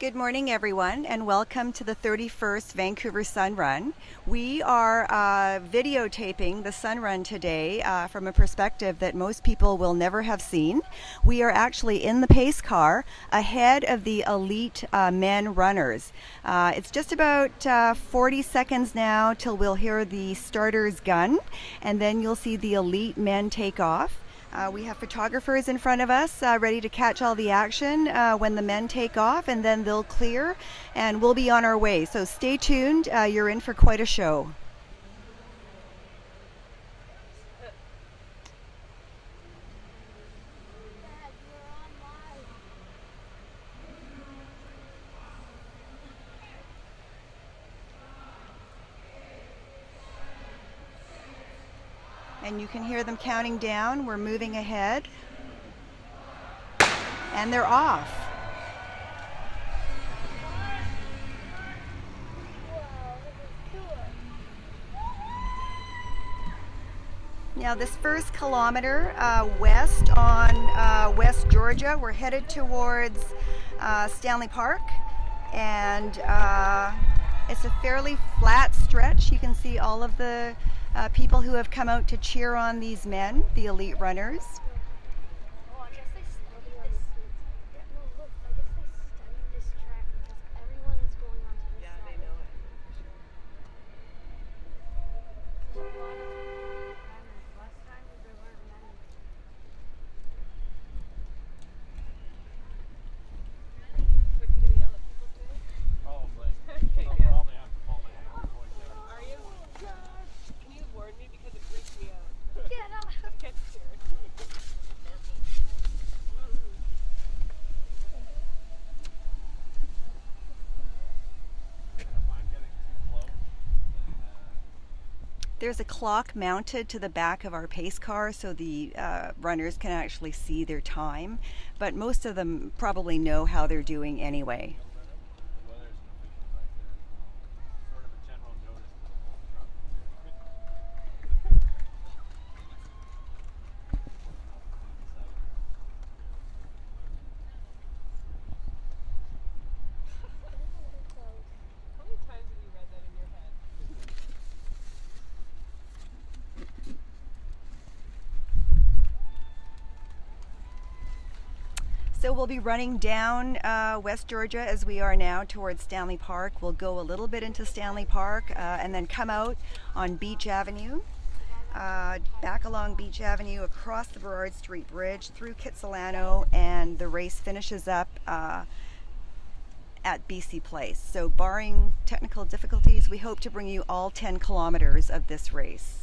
Good morning, everyone, and welcome to the 31st Vancouver Sun Run. We are videotaping the Sun Run today from a perspective that most people will never have seen. We are actually in the pace car ahead of the elite men runners. It's just about 40 seconds now till we'll hear the starter's gun, and then you'll see the elite men take off. We have photographers in front of us ready to catch all the action when the men take off, and then they'll clear and we'll be on our way. So stay tuned, you're in for quite a show. And you can hear them counting down. We're moving ahead. And they're off. Now this first kilometer west on West Georgia, we're headed towards Stanley Park. And it's a fairly flat stretch. You can see all of the people who have come out to cheer on these men, the elite runners. There's a clock mounted to the back of our pace car so the runners can actually see their time, but most of them probably know how they're doing anyway. So we'll be running down West Georgia as we are now towards Stanley Park. We'll go a little bit into Stanley Park and then come out on Beach Avenue, back along Beach Avenue, across the Burrard Street Bridge, through Kitsilano, and the race finishes up at BC Place. So barring technical difficulties, we hope to bring you all 10 kilometers of this race.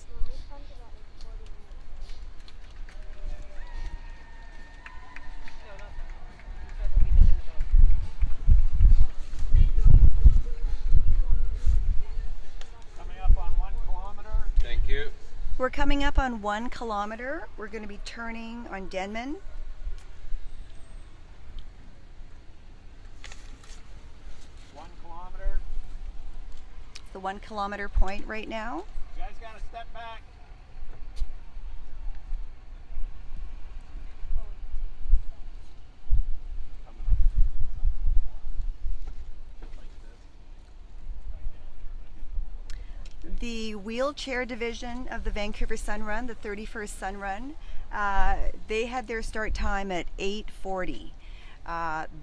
We're coming up on 1 kilometer. We're going to be turning on Denman. It's the 1 kilometer point right now. You guys got to step back. The wheelchair division of the Vancouver Sun Run, the 31st Sun Run, they had their start time at 8:40.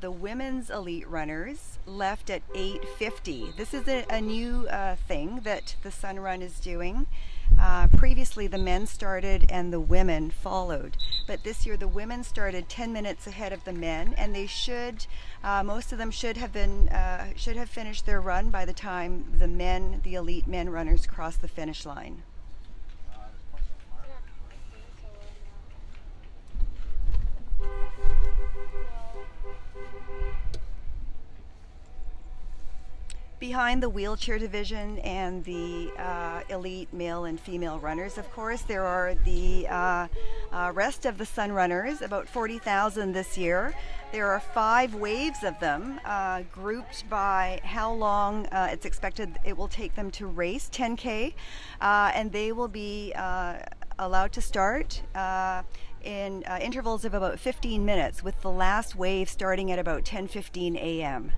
The women's elite runners left at 8:50. This is a new thing that the Sun Run is doing. Previously the men started and the women followed, but this year the women started 10 minutes ahead of the men, and they should, most of them should have finished their run by the time the elite men runners cross the finish line. Behind the wheelchair division and the elite male and female runners, of course, there are the rest of the Sun Runners, about 40,000 this year. There are 5 waves of them, grouped by how long it's expected it will take them to race 10K, and they will be allowed to start in intervals of about 15 minutes, with the last wave starting at about 10:15 a.m.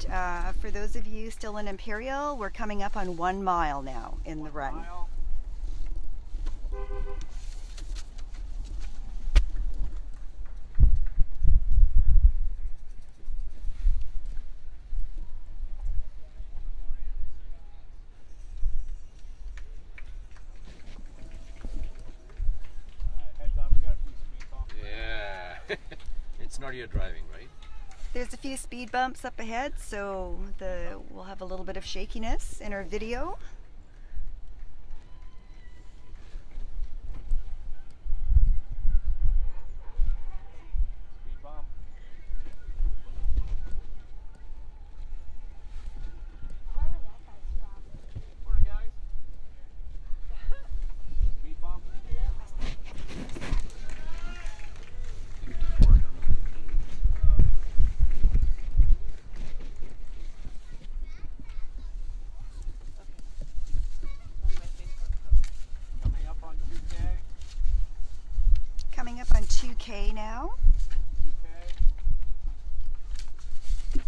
And for those of you still in Imperial, we're coming up on 1 mile now in the run. Yeah, it's not your driving, right? There's a few speed bumps up ahead, so we'll have a little bit of shakiness in our video. Speed bump. Morning, guys. Speed bump. Coming up on 2K. Coming up on 2K now. 2K.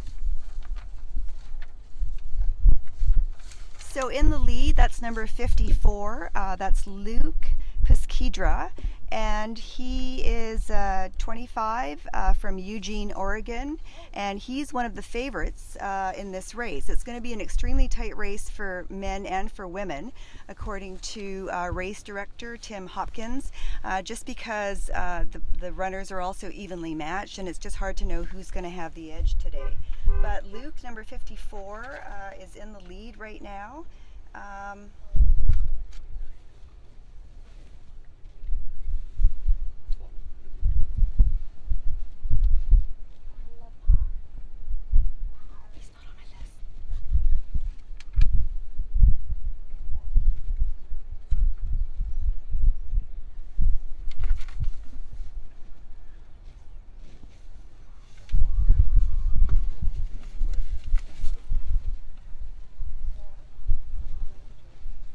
So in the lead, that's number 54. That's Luke Piskedra, and he is 25 from Eugene, Oregon, and he's one of the favorites in this race. It's going to be an extremely tight race for men and for women, according to race director Tim Hopkins, just because the runners are also evenly matched, and it's just hard to know who's going to have the edge today. But Luke, number 54, is in the lead right now.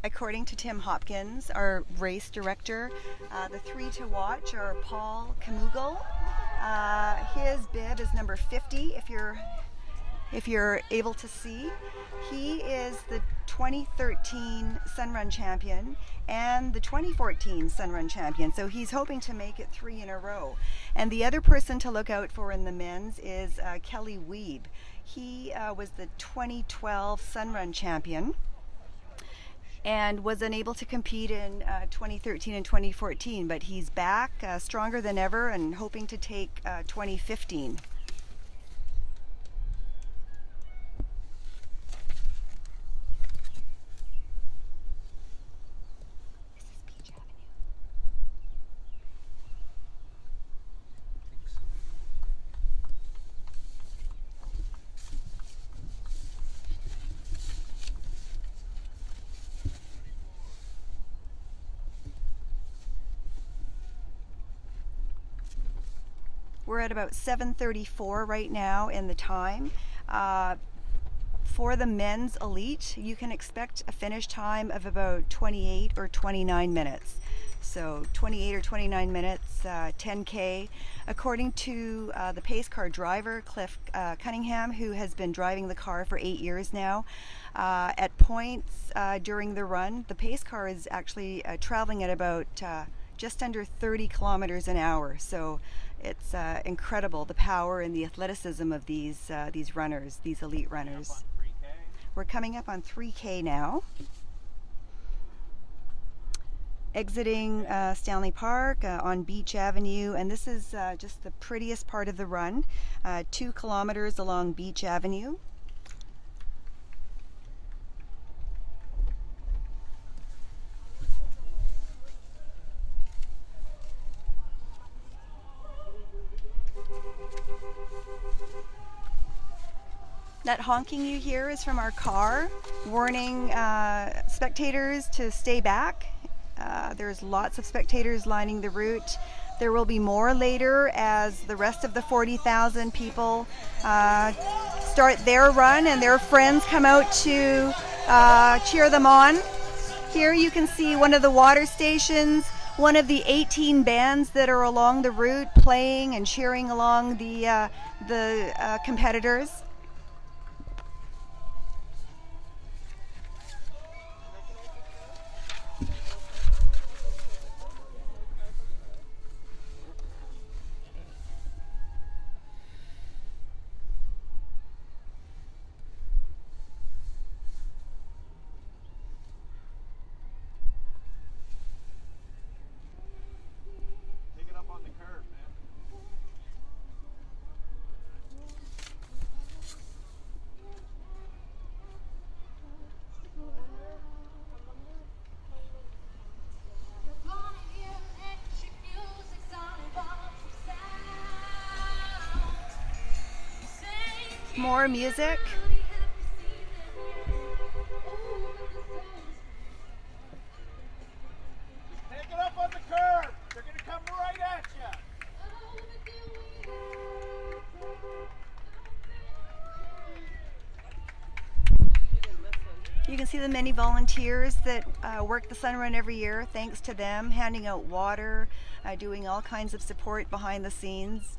According to Tim Hopkins, our race director, the three to watch are Paul Kamugal. His bib is number 50, if you're able to see. He is the 2013 Sun Run champion and the 2014 Sun Run champion, so he's hoping to make it 3 in a row. And the other person to look out for in the men's is Kelly Weeb. He was the 2012 Sun Run champion and was unable to compete in 2013 and 2014, but he's back stronger than ever and hoping to take 2015. We're at about 7:34 right now in the time. For the men's elite, you can expect a finish time of about 28 or 29 minutes. So 28 or 29 minutes, 10K. According to the pace car driver, Cliff Cunningham, who has been driving the car for 8 years now, at points during the run, the pace car is actually traveling at about just under 30 kilometers an hour. So it's incredible, the power and the athleticism of these runners, these elite runners. We're coming up on 3K now. Exiting Stanley Park on Beach Avenue, and this is just the prettiest part of the run, 2 kilometers along Beach Avenue. That honking you hear is from our car, warning spectators to stay back. There's lots of spectators lining the route. There will be more later as the rest of the 40,000 people start their run and their friends come out to cheer them on. Here you can see one of the water stations, one of the 18 bands that are along the route playing and cheering along the competitors. More music. Take it up on the curb. They're going to come right at you. You can see the many volunteers that work the Sun Run every year. Thanks to them, handing out water, doing all kinds of support behind the scenes.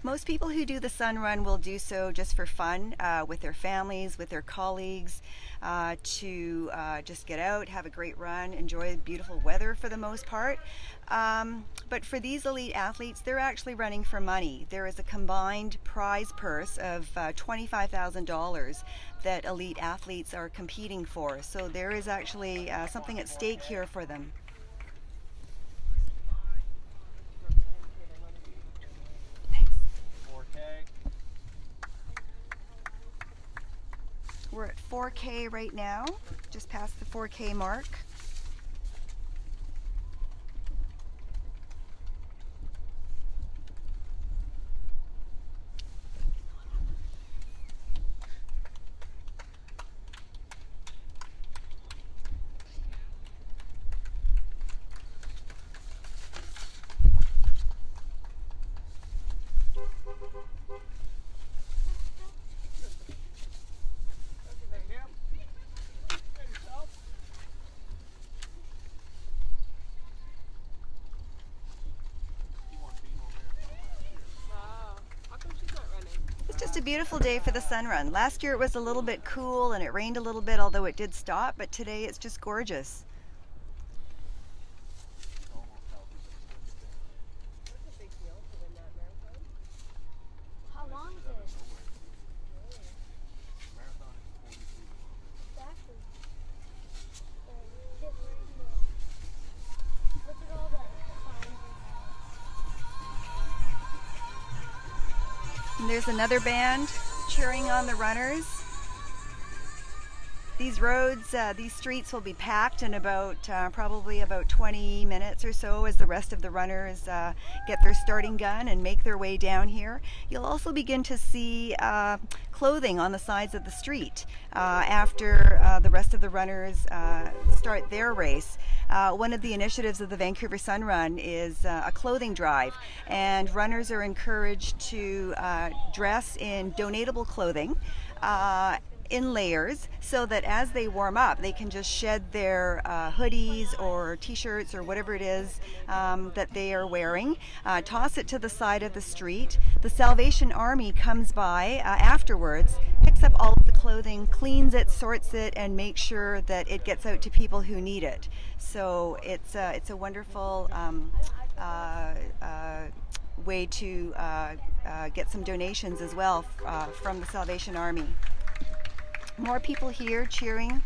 Most people who do the Sun Run will do so just for fun, with their families, with their colleagues, to just get out, have a great run, enjoy beautiful weather for the most part. But for these elite athletes, they're actually running for money. There is a combined prize purse of $25,000 that elite athletes are competing for. So there is actually something at stake here for them. We're at 4K right now, just past the 4K mark. It's just a beautiful day for the Sun Run. Last year it was a little bit cool and it rained a little bit, although it did stop, but today it's just gorgeous. How long is it? Exactly. Look at all the signs. And there's another band cheering on the runners. These roads, these streets will be packed in about probably about 20 minutes or so as the rest of the runners get their starting gun and make their way down here. You'll also begin to see clothing on the sides of the street after the rest of the runners start their race. One of the initiatives of the Vancouver Sun Run is a clothing drive, and runners are encouraged to dress in donatable clothing in layers, so that as they warm up they can just shed their hoodies or t-shirts or whatever it is that they are wearing, toss it to the side of the street. The Salvation Army comes by afterwards, picks up all of the clothing, cleans it, sorts it, and makes sure that it gets out to people who need it. So it's a wonderful way to get some donations as well from the Salvation Army. More people here cheering.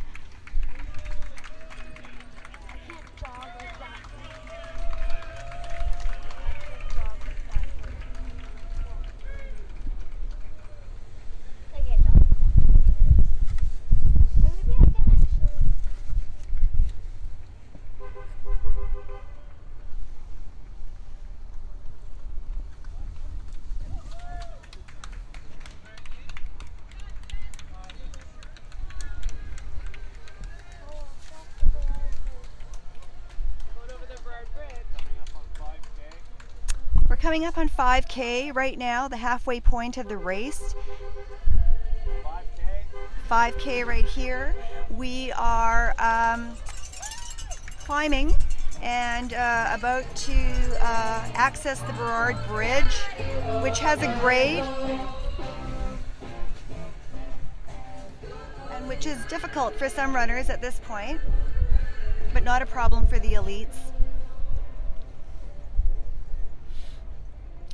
We're coming up on 5K right now, the halfway point of the race. 5K right here. We are climbing and about to access the Burrard Bridge, which has a grade and which is difficult for some runners at this point, but not a problem for the elites.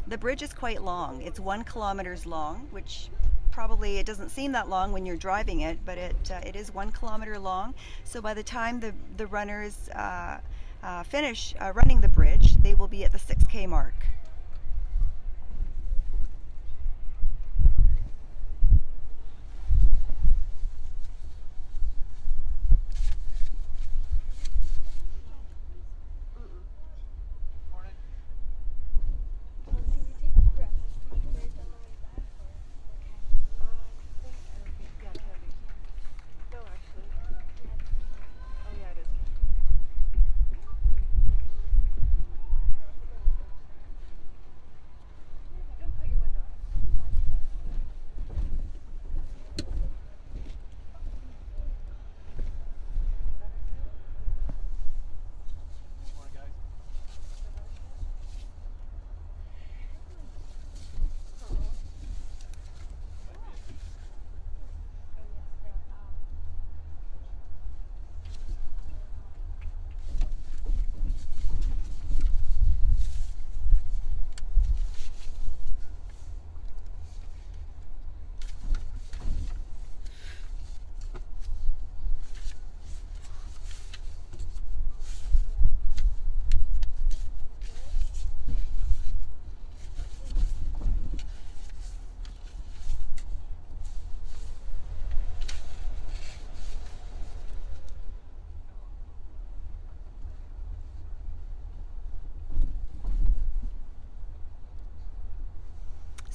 The bridge is quite long. It's 1 kilometer long, which probably it doesn't seem that long when you're driving it, but it is 1 kilometer long. So by the time the runners finish running the bridge, they will be at the 6K mark.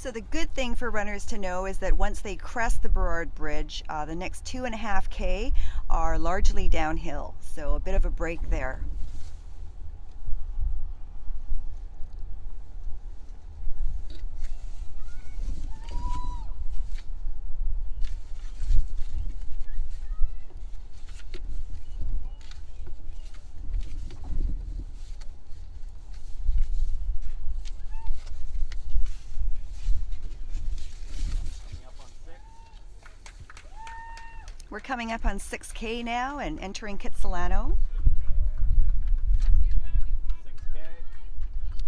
So the good thing for runners to know is that once they crest the Burrard Bridge, the next 2.5K are largely downhill, so a bit of a break there. We're coming up on 6K now and entering Kitsilano.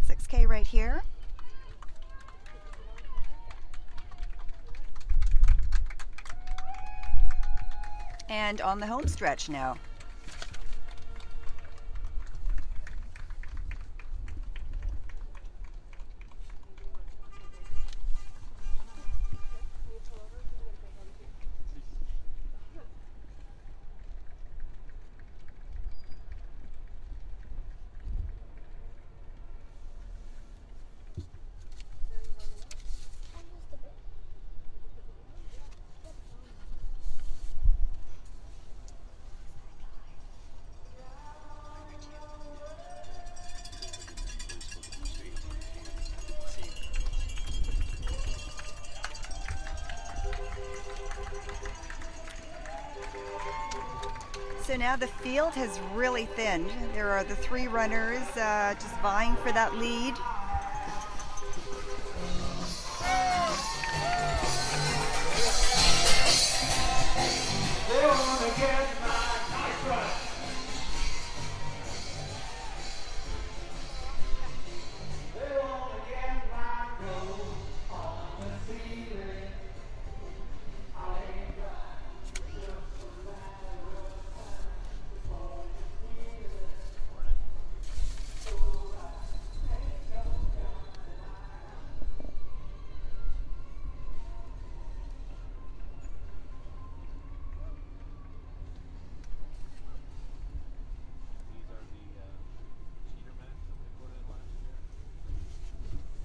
6K right here. And on the home stretch now. So now the field has really thinned. There are the 3 runners just vying for that lead. They wanna get my right. They wanna get my gold on the ceiling. I ain't got just a matter of time before you feel it. So I ain't gonna These are the cheater mats that they put in last year.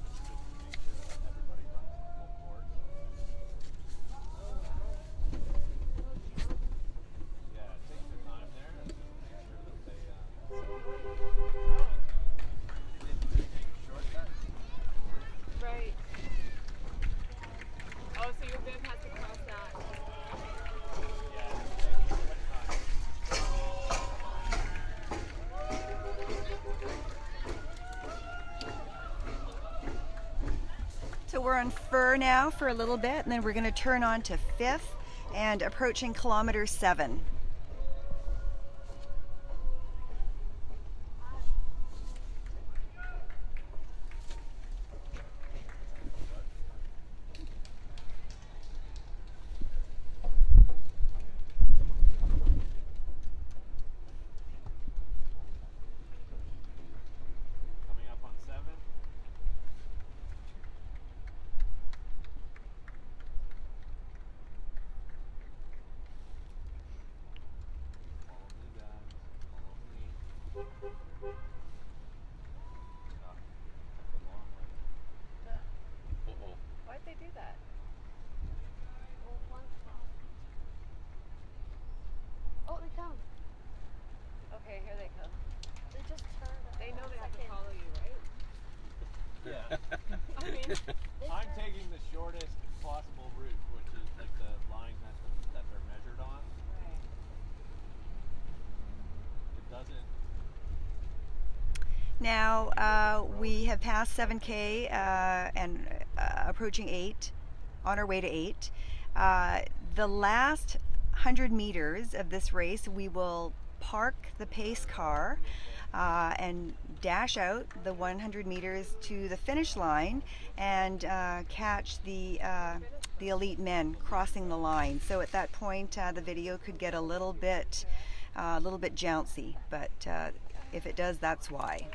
Just to make sure that everybody runs full course. Yeah, take their time there and make sure that they take a shortcut. Right. Oh, so your bib has to cross that. Yeah, take your sweat time. So we're on Fur now for a little bit, and then we're going to turn on to 5th and approaching kilometer 7. Coming up on 7. Follow me, guys. Follow me. Ah, that's a long way. Uh-oh. Why'd they do that? Oh, they come. Okay, here they come. They just turned. They know they have to follow you, right? Yeah. I mean, I'm taking the shortest possible route, which is like the line that they're measured on. right. It doesn't. Now we have passed 7K and approaching 8, on our way to 8. The last 100 meters of this race, we will park the pace car and dash out the 100 meters to the finish line and catch the elite men crossing the line. So at that point, the video could get a little bit jouncy, but if it does, that's why.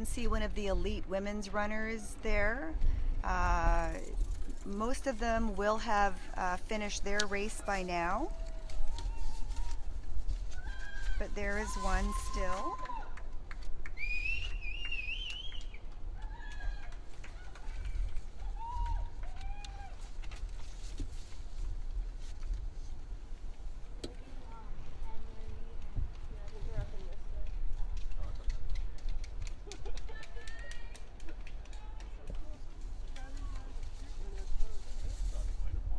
see one of the elite women's runners there. Most of them will have finished their race by now, but there is one still.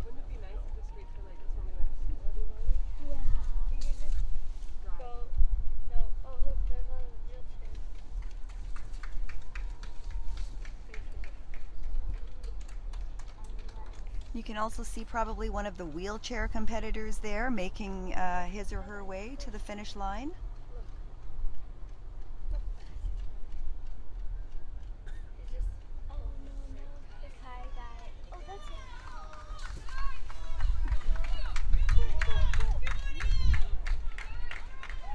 Wouldn't it be nice if the streets were like this when we went to school every morning? Yeah. You can just Drive. go. No. Oh, look, there's a wheelchair. You can also see probably one of the wheelchair competitors there making his or her way to the finish line. It's just. Oh no, no. The car got it. Oh, that's it.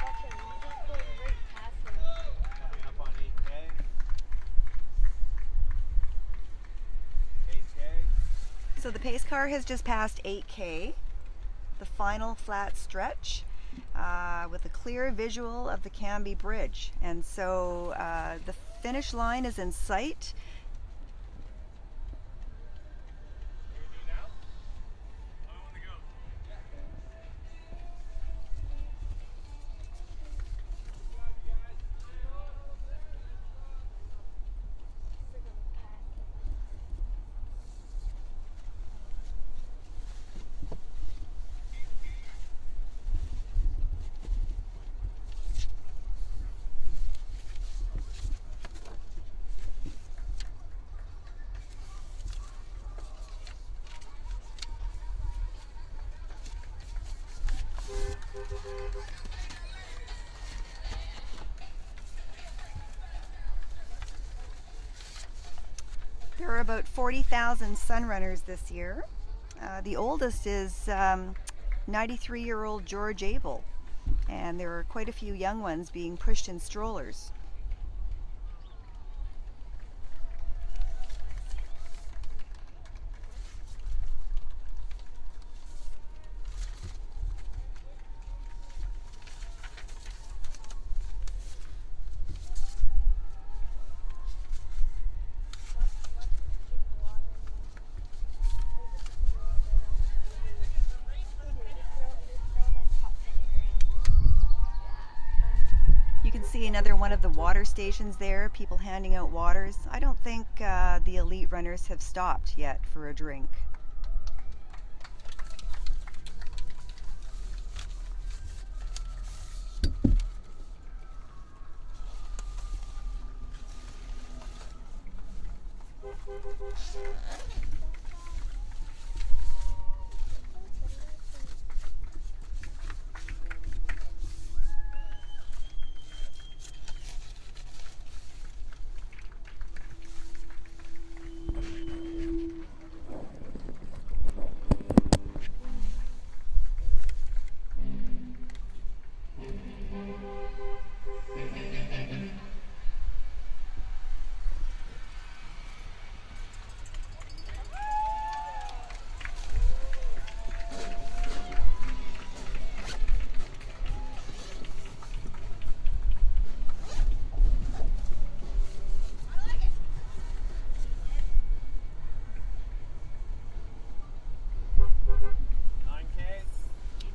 Watch him. He just goes right past him. Coming up on 8K. 8K. So the pace car has just passed 8K, the final flat stretch, with a clear visual of the Cambie Bridge. And so the finish line is in sight. There are about 40,000 sun runners this year. The oldest is 93-year-old George Abel, and there are quite a few young ones being pushed in strollers. You can see another one of the water stations there, people handing out waters. I don't think the elite runners have stopped yet for a drink.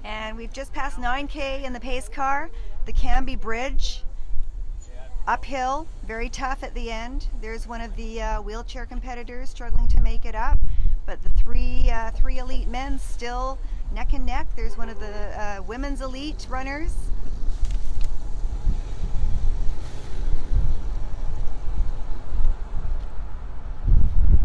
And we've just passed 9K in the pace car, the Cambie Bridge, uphill, very tough at the end. There's one of the wheelchair competitors struggling to make it up, but the three elite men still neck and neck. There's one of the women's elite runners.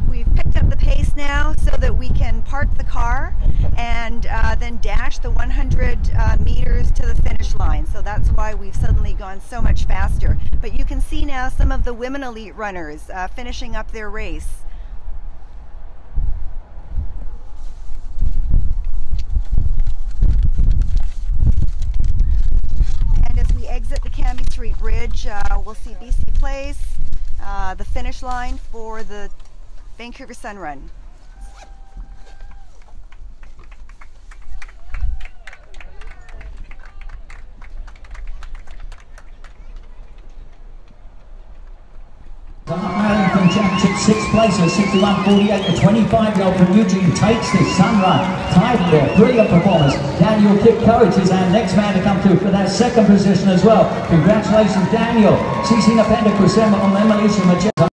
We've picked up the pace now so that we can park the car and then dash the 100 meters to the finish line. So that's why we've suddenly gone so much faster. But you can see now some of the women elite runners finishing up their race. And as we exit the Cambie Street Bridge, we'll see BC Place, the finish line for the Vancouver Sun Run. Ireland Championship, 6th placer, 61.48. The 25-year-old from Eugene takes this Sun Run. Tied there, brilliant performance. Daniel Kip Courage is our next man to come through for that 2nd position as well. Congratulations, Daniel. Cecina Penda Kusema on Emily Majeta.